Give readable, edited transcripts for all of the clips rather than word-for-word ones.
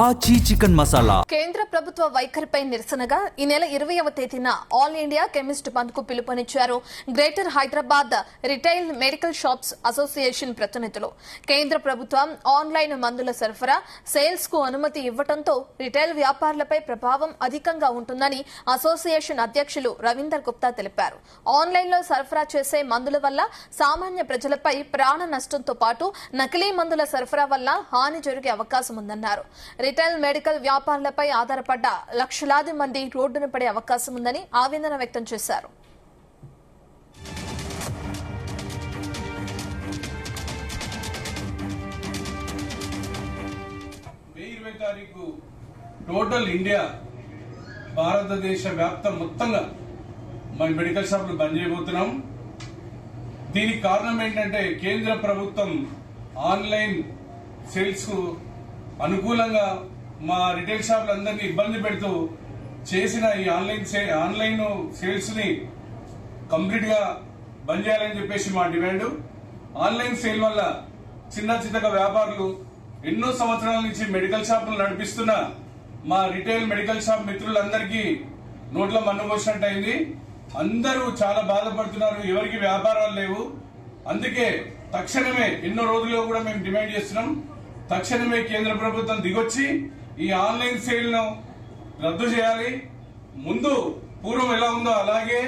ఆచి చికెన్ మసాలా. కేంద్ర ప్రభుత్వ వైఖరిపై నిరసనగా ఈ నెల 20వ తేదీన ఆల్ ఇండియా కెమిస్ట్ బంద్ కు పిలుపునిచ్చారు greater Hyderabad retail medical shops association ప్రతినిధులు. కేంద్ర ప్రభుత్వం ఆన్లైన్ మందుల సరఫరా సేల్స్ కు అనుమతి ఇవ్వడంతో రిటైల్ వ్యాపారులపై ప్రభావం అధికంగా ఉంటుందని అసోసియేషన్ అధ్యక్షులు రవీందర్ గుప్తా తెలిపారు. ఆన్లైన్ లో సరఫరా చేసే మందుల వల్ల సామాన్య ప్రజలపై ప్రాణ నష్టంతో పాటు నకిలీ మందుల సరఫరా వల్ల హాని జరిగే అవకాశం ఉందన్నారు. రిటైల్ మెడికల్ వ్యాపారులపై ఆధారపడ్డ లక్షలాది మంది రోడ్డున పడే అవకాశం ఉందని ఆవేదన వ్యక్తం చేశారు. టోటల్ ఇండియా భారతదేశ వ్యాప్తం మొత్తంగా మన మెడికల్ షాపులు బంద్ చేయబోతున్నాం. దీనికి కారణం ఏంటంటే కేంద్ర ప్రభుత్వం ఆన్లైన్ సేల్స్ కు అనుకూలంగా మా రిటైల్ షాపులందరినీ ఇబ్బంది పెడుతూ చేసిన ఈ ఆన్లైన్ సేల్స్ ని కంప్లీట్ గా బంద్ చేయాలని చెప్పేసి మా డిమాండ్. ఆన్లైన్ సేల్ వల్ల చిన్న చిన్నగా వ్యాపారులు ఎన్నో సంవత్సరాల నుంచి మెడికల్ షాపులు నడిపిస్తున్న మా రిటైల్ మెడికల్ షాప్ మిత్రులందరికీ నోట్ల మన్ను పోసినట్టు అయింది. అందరూ చాలా బాధపడుతున్నారు, ఎవరికి వ్యాపారాలు లేవు. అందుకే తక్షణమే ఎన్నో రోజుల్లో కూడా మేము డిమాండ్ చేస్తున్నాం, తక్షణమే కేంద్ర ప్రభుత్వం దిగొచ్చి ఈ ఆన్లైన్ సేల్ ను రద్దు చేయాలి. ముందు పూర్వం ఎలా ఉందో అలాగే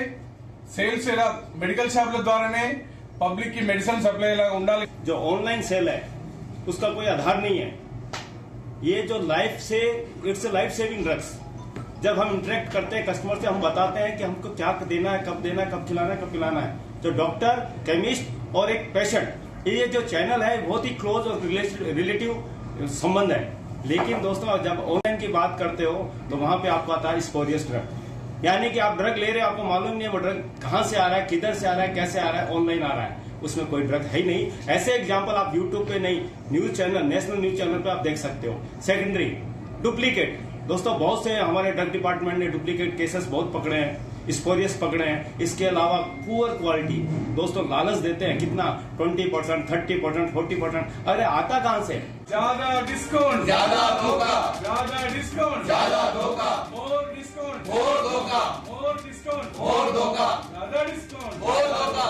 సేల్స్ ఎలా మెడికల్ షాపుల ద్వారానే పబ్లిక్ కి మెడిసిన్ सप्लाई लागा ఉండాలి. जो ऑनलाइन सेल है उसका कोई आधार नहीं है. ये जो इट्स लाइफ सेविंग ड्रग्स. जब हम इंटरेक्ट करते हैं कस्टमर से, हम बताते हैं कि हमको क्या देना है, कब खिलाना है, कब पिलाना है. जो डॉक्टर, केमिस्ट और एक पेशेंट, ये जो चैनल है बहुत ही क्लोज और रिलेटिव संबंध है. लेकिन दोस्तों जब ऑनलाइन की बात करते हो तो वहां पे आपको आता है स्पोरियस ड्रग. यानी कि आप ड्रग ले रहे हैं, आपको मालूम नहीं है वो ड्रग कहां से आ रहा है, किधर से आ रहा है, कैसे आ रहा है, ऑनलाइन आ रहा है. उसमें कोई ड्रग है ही नहीं. ऐसे एग्जाम्पल आप यूट्यूब पे नहीं, news channel, national news channel पे आप देख सकते हो. Secondary duplicate. दोस्तों बहुत से हमारे ड्रग डिपार्टमेंट ने डुप्लीकेट केसेस बहुत पकड़े हैं, स्पोरियस पकड़े हैं. इसके अलावा पुअर क्वालिटी. दोस्तों लालच देते हैं कितना 20%, 30%, 40%. अरे आता कहां से? ज्यादा डिस्काउंट, ज्यादा धोखा, ज्यादा डिस्काउंट, ज्यादा धोखा, मोर डिस्काउंट, और धोखा, मोर डिस्काउंट, और धोखा, ज्यादा डिस्काउंट, और धोखा.